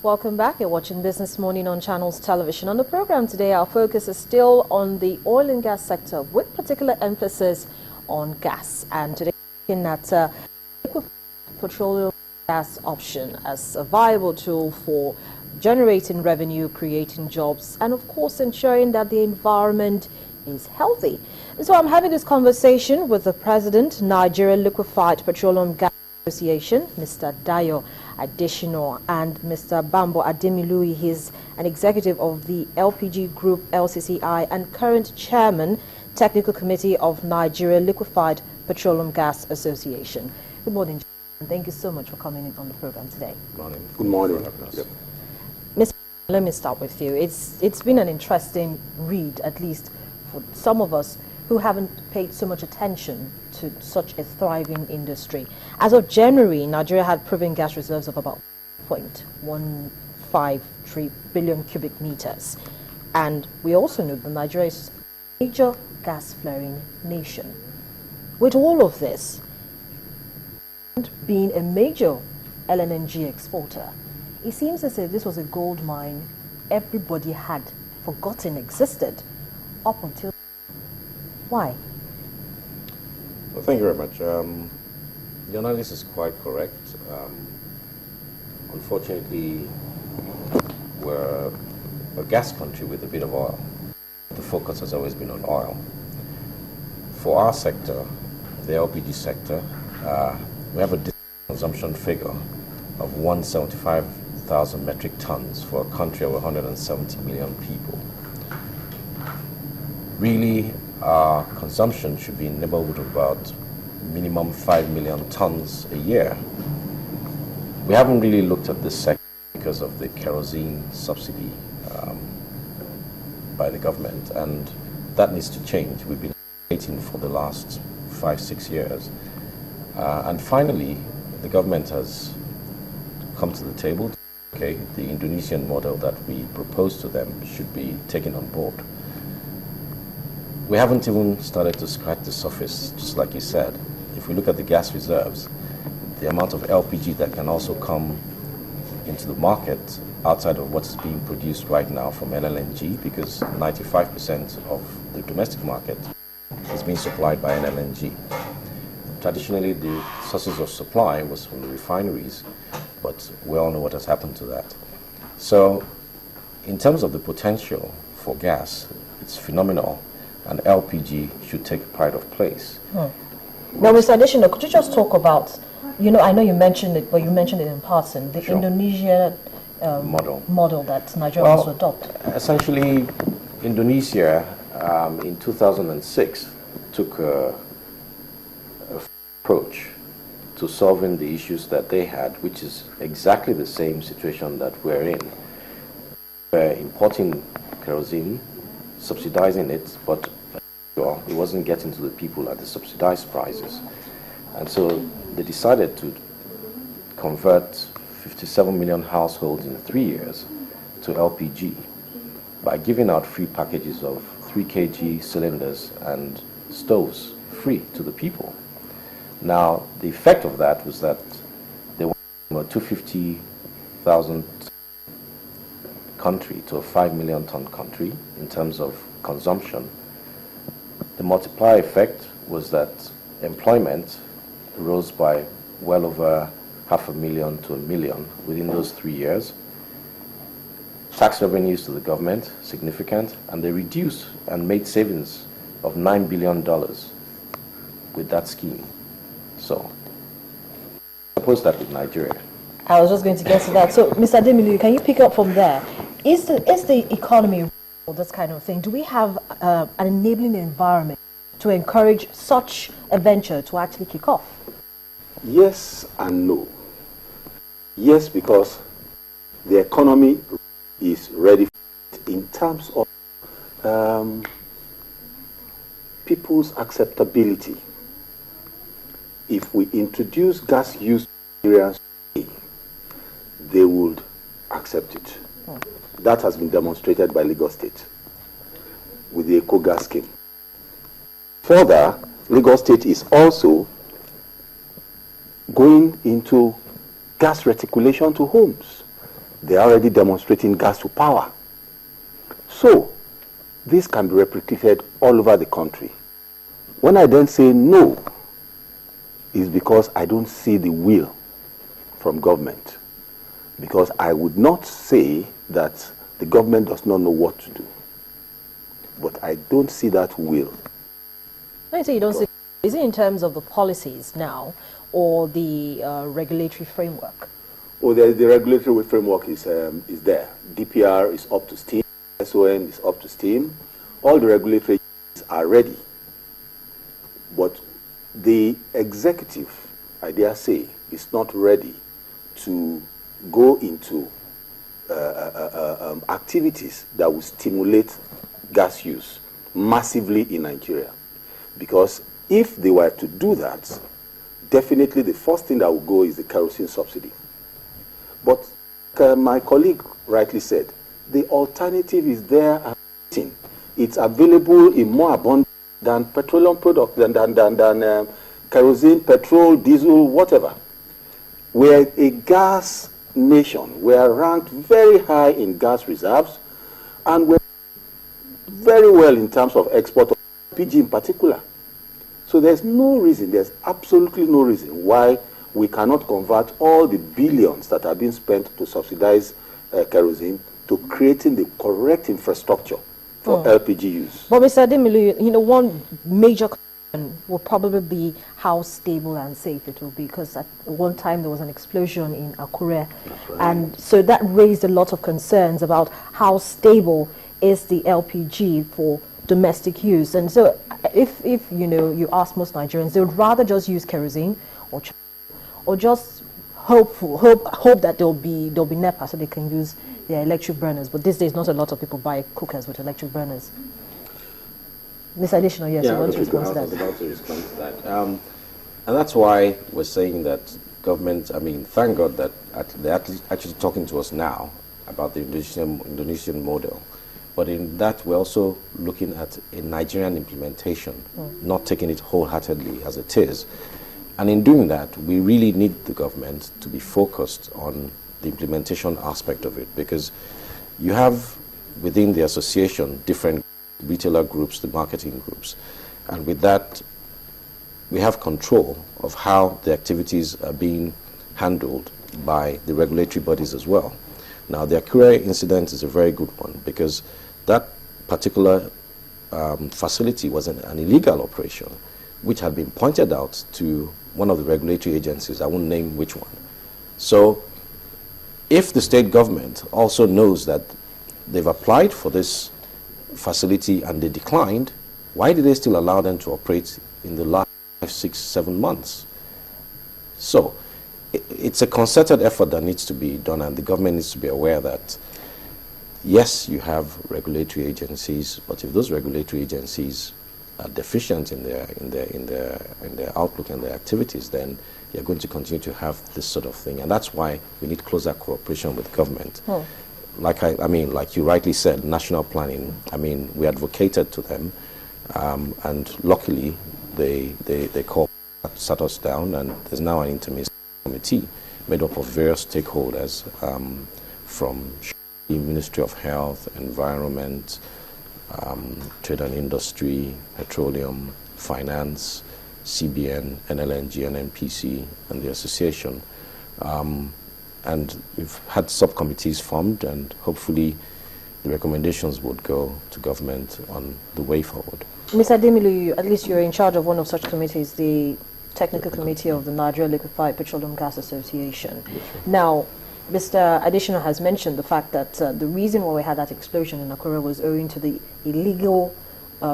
Welcome back. You're watching Business Morning on Channels Television. On the program today, our focus is still on the oil and gas sector with particular emphasis on gas. And today, we're looking at liquefied petroleum gas option as a viable tool for generating revenue, creating jobs, and of course ensuring that the environment is healthy. And so I'm having this conversation with the President, Nigeria Liquefied Petroleum Gas Association, Mr. Dayo Adesina, and Mr. Bambo Ademiluyi. He's an executive of the LPG Group LCCI and current chairman, Technical Committee of Nigeria Liquefied Petroleum Gas Association. Good morning, gentlemen. Thank you so much for coming in on the program today. Good morning. Good morning. Yep. Mr. Let me start with you. It's been an interesting read, at least for some of us who haven't paid so much attention to such a thriving industry. As of January, Nigeria had proven gas reserves of about 0.153 billion cubic meters. And we also know that Nigeria is a major gas flaring nation. With all of this, and being a major LNG exporter, it seems as if this was a gold mine everybody had forgotten existed up until. Why? Well, thank you very much. The analysis is quite correct. Unfortunately, we're a gas country with a bit of oil. The focus has always been on oil. For our sector, the LPG sector, we have a consumption figure of 175,000 metric tons for a country of 170 million people. Really, our consumption should be in the neighborhood of about minimum 5 million tons a year. We haven't really looked at this sector because of the kerosene subsidy by the government, and that needs to change. We've been waiting for the last 5-6 years. And finally, the government has come to the table. Okay, the Indonesian model that we proposed to them should be taken on board. We haven't even started to scratch the surface, just like you said. If we look at the gas reserves, the amount of LPG that can also come into the market outside of what is being produced right now from LNG, because 95% of the domestic market is being supplied by LNG. Traditionally, the sources of supply was from the refineries, but we all know what has happened to that. So, in terms of the potential for gas, it's phenomenal, and LPG should take pride of place. Now, Mr. Adesina, could you just talk about, I know you mentioned it, but you mentioned it in passing, the Indonesia model that Nigeria wants to adopt. Essentially, Indonesia in 2006 took a approach to solving the issues that they had, which is exactly the same situation that we're in. We're importing kerosene, subsidizing it, but it wasn't getting to the people at the subsidized prices. And so they decided to convert 57 million households in 3 years to LPG by giving out free packages of 3 kg cylinders and stoves free to the people. Now, the effect of that was that they went from a 250,000 country to a 5 million ton country in terms of consumption. The multiplier effect was that employment rose by well over 500,000 to 1 million within those 3 years. Tax revenues to the government, significant, and they reduced and made savings of $9 billion with that scheme. So, suppose that with Nigeria. I was just going to get to that. So, Mr. Ademiluyi, can you pick up from there? Is the economy for this kind of thing? Do we have an enabling environment to encourage such a venture to actually kick off? Yes and no. Yes, because the economy is ready in terms of people's acceptability. If we introduce gas use areas, they would accept it. That has been demonstrated by Lagos State with the Eco-Gas scheme. Further, Lagos State is also going into gas reticulation to homes. They are already demonstrating gas to power. So, this can be replicated all over the country. When I then say no, is because I don't see the will from government. Because I would not say that the government does not know what to do. But I don't see that will. When you say you don't see, is it in terms of the policies now or the regulatory framework? Well, the regulatory framework is there. DPR is up to steam. SON is up to steam. All the regulatory are ready. But the executive, I dare say, is not ready to go into activities that will stimulate gas use massively in Nigeria. Because if they were to do that, definitely the first thing that will go is the kerosene subsidy. But my colleague rightly said, the alternative is there and waiting. It's available in more abundance than petroleum products, than kerosene, petrol, diesel, whatever. We're a gas nation. We are ranked very high in gas reserves, and we're very well in terms of export of LPG in particular. So there's no reason, there's absolutely no reason why we cannot convert all the billions that are being spent to subsidize kerosene to creating the correct infrastructure for LPG use. But Mr. Ademilu, you know, one major concern will probably be how stable and safe it will be, because at one time there was an explosion in Akure, right. And so that raised a lot of concerns about how stable is the LPG for domestic use. And so if you know, you ask most Nigerians, they would rather just use kerosene or just hope that there'll be NEPA so they can use their electric burners. But these days not a lot of people buy cookers with electric burners. Mr. Additional, yes, you want to respond to that? I was about to respond to that. And that's why we're saying that government, I mean, thank God that they're actually talking to us now about the Indonesian model. But in that, we're also looking at a Nigerian implementation, not taking it wholeheartedly as it is. And in doing that, we really need the government to be focused on the implementation aspect of it, because you have within the association different retailer groups, the marketing groups. And with that, we have control of how the activities are being handled by the regulatory bodies as well. Now, the Akure incident is a very good one, because that particular facility was an illegal operation, which had been pointed out to one of the regulatory agencies. I won't name which one. So if the state government also knows that they've applied for this facility and they declined, why did they still allow them to operate in the last 5, 6, 7 months? So it's a concerted effort that needs to be done, and the government needs to be aware that yes, you have regulatory agencies, but if those regulatory agencies are deficient in their outlook and their activities, then you're going to continue to have this sort of thing. And that's why we need closer cooperation with government. Like like you rightly said, national planning, I mean, we advocated to them, and luckily they sat us down, and there's now an intermediate committee made up of various stakeholders from the Ministry of Health, Environment, Trade and Industry, Petroleum, Finance, CBN, NLNG, and NPC, and the association. And we've had subcommittees formed, and hopefully the recommendations would go to government on the way forward. Mr. Ademilu, at least you're in charge of one of such committees, the Technical Committee of the Nigeria Liquefied Petroleum Gas Association. Now, Mr. Additional has mentioned the fact that the reason why we had that explosion in Akure was owing to the illegal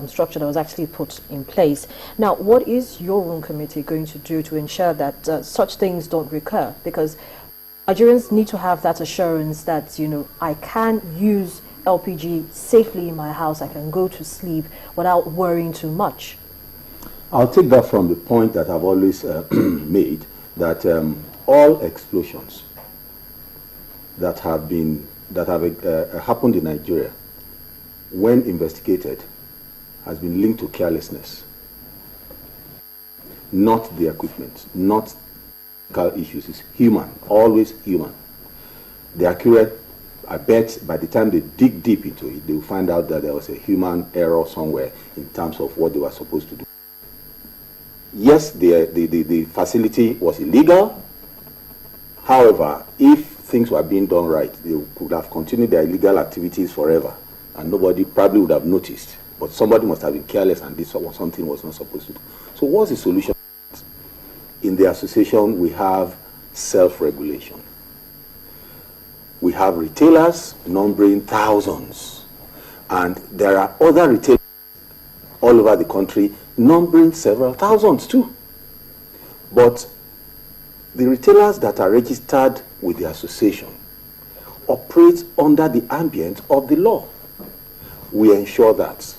structure that was actually put in place. Now, what is your own committee going to do to ensure that such things don't recur? Because Nigerians need to have that assurance that, you know, I can use LPG safely in my house, I can go to sleep without worrying too much. I'll take that from the point that I've always made, that all explosions that have happened in Nigeria, when investigated, has been linked to carelessness, not the equipment, not technical issues. It's human, always human. the accurate, I bet by the time they dig deep into it, they will find out that there was a human error somewhere in terms of what they were supposed to do. Yes, the facility was illegal. However, if things were being done right, they could have continued their illegal activities forever, and nobody probably would have noticed. But somebody must have been careless, and this was something was not supposed to do. So what's the solution? In the association, we have self-regulation. We have retailers numbering thousands, and there are other retailers all over the country numbering several thousands too. But the retailers that are registered with the association operate under the ambient of the law. We ensure that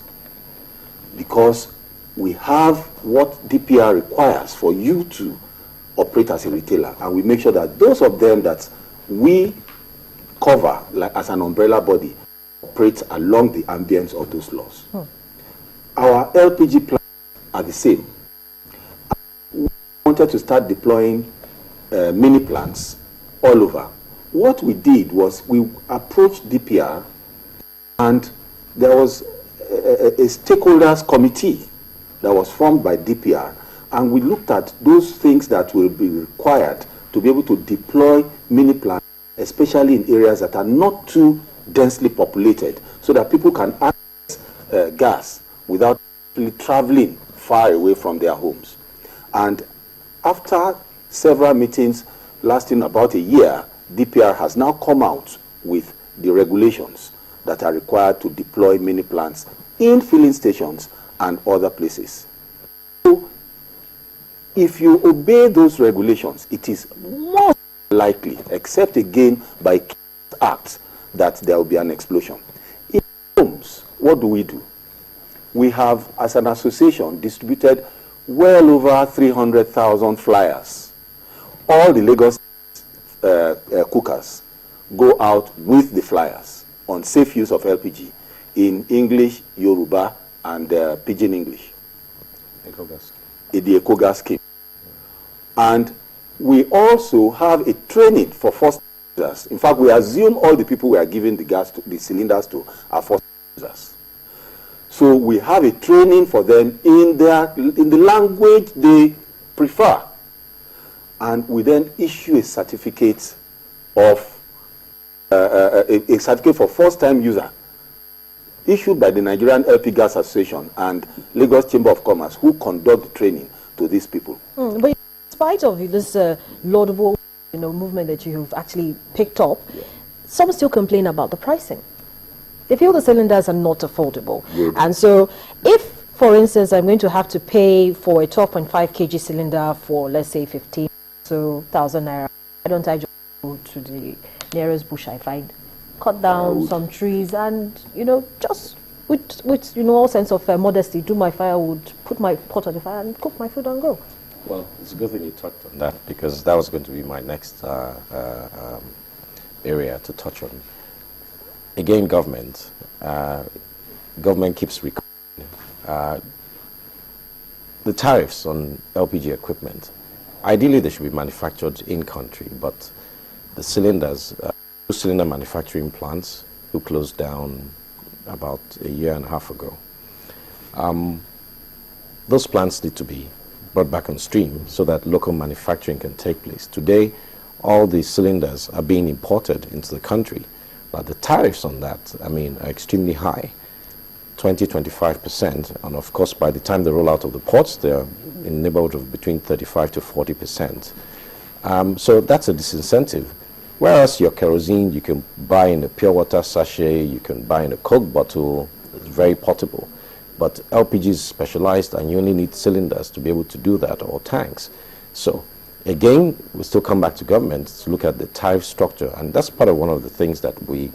because we have what DPR requires for you to operate as a retailer, and we make sure that those of them that we cover, like as an umbrella body, operate along the ambience of those laws. Our LPG plants are the same. We wanted to start deploying mini plants all over. What we did was we approached DPR, and there was a stakeholders committee that was formed by DPR, and we looked at those things that will be required to be able to deploy mini plants, especially in areas that are not too densely populated, so that people can access gas without traveling far away from their homes. And after several meetings lasting about a year, DPR has now come out with the regulations that are required to deploy mini plants in filling stations and other places. So, if you obey those regulations, it is more likely, except again by acts, that there will be an explosion. In homes, what do? We have, as an association, distributed well over 300,000 flyers. All the Lagos cookers go out with the flyers on safe use of LPG in English, Yoruba, and Pidgin English. The Ekoga scheme. And we also have a training for first users. In fact, we assume all the people we are giving the gas to, the cylinders to, are first users. So we have a training for them in the language they prefer. And we then issue a certificate of a certificate for first-time user, issued by the Nigerian LP Gas Association and Lagos Chamber of Commerce, who conduct the training to these people. But in spite of this laudable, movement that you've actually picked up, some still complain about the pricing. They feel the cylinders are not affordable. Good. And so if, for instance, I'm going to have to pay for a 12.5 kg cylinder for, let's say, 15,000 naira, why don't I just go to the nearest bush I find, cut down some trees, and, just with all sense of modesty, do my firewood, put my pot on the fire, and cook my food and go. Well, it's a good thing you touched on that, because that was going to be my next area to touch on. Again, government keeps recording the tariffs on LPG equipment. Ideally, they should be manufactured in country, but the cylinders, cylinder manufacturing plants, who closed down about a year and a half ago, those plants need to be brought back on stream so that local manufacturing can take place. Today, all the cylinders are being imported into the country, but the tariffs on that, are extremely high, 20-25%, and of course by the time they roll out of the ports, they're in the neighborhood of between 35 to 40%. So that's a disincentive. Whereas your kerosene, you can buy in a pure water sachet, you can buy in a Coke bottle, it's very portable. But LPG is specialized, and you only need cylinders to be able to do that, or tanks. So again, we still come back to government to look at the tariff structure, and that's part of one of the things that we,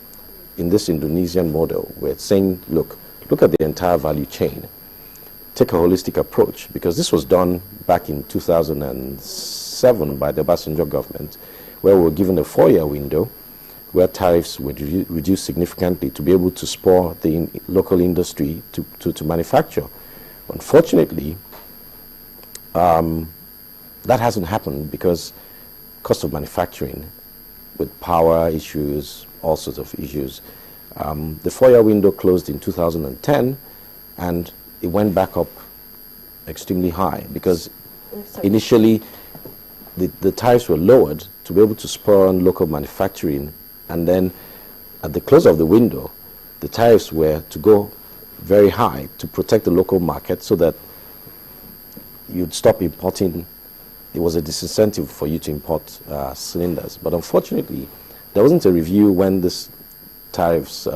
in this Indonesian model, we're saying, look at the entire value chain. Take a holistic approach, because this was done back in 2007 by the Obasanjo government, where we were given a 4-year window where tariffs would reduce significantly to be able to spur the local industry to manufacture. Unfortunately, that hasn't happened because cost of manufacturing with power issues, all sorts of issues. The 4-year window closed in 2010, and it went back up extremely high because initially the tariffs were lowered to be able to spur on local manufacturing, and then at the close of the window, the tariffs were to go very high to protect the local market so that you'd stop importing. It was a disincentive for you to import cylinders. But unfortunately, there wasn't a review when this tariffs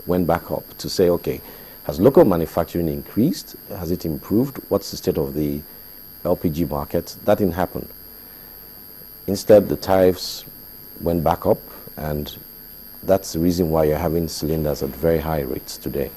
went back up to say, okay, has local manufacturing increased? Has it improved? What's the state of the LPG market? That didn't happen. Instead, the tariffs went back up, and that's the reason why you're having cylinders at very high rates today.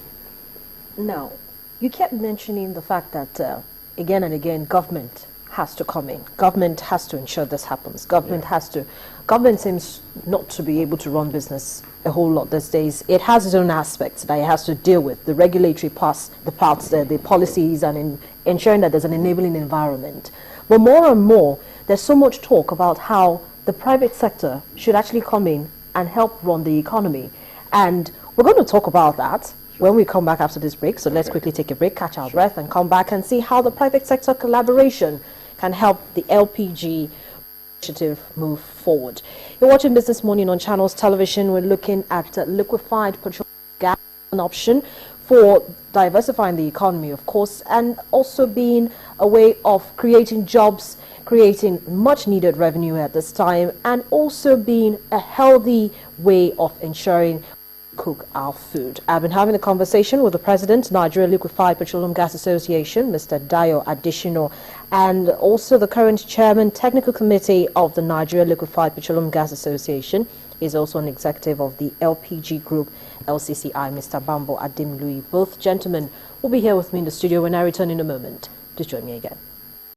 Now, you kept mentioning the fact that again and again, government has to come in. Government has to ensure this happens. Government seems not to be able to run business a whole lot these days. It has its own aspects that it has to deal with, the regulatory parts, the policies, and ensuring that there's an enabling environment. But more and more, there's so much talk about how the private sector should actually come in and help run the economy. And we're going to talk about that when we come back after this break. So let's quickly take a break, catch our breath, and come back and see how the private sector collaboration can help the LPG initiative move forward. You're watching Business Morning on Channels Television. We're looking at liquefied petroleum gas, an option for diversifying the economy, of course, and also being a way of creating jobs, creating much needed revenue at this time, and also being a healthy way of ensuring cook our food. I've been having a conversation with the President, Nigeria Liquefied Petroleum Gas Association, Mr. Dayo Adesina, and also the current Chairman, Technical Committee of the Nigeria Liquefied Petroleum Gas Association. He's also an executive of the LPG Group, LCCI, Mr. Bambo Adimlui. Both gentlemen will be here with me in the studio when I return in a moment. Please join me again.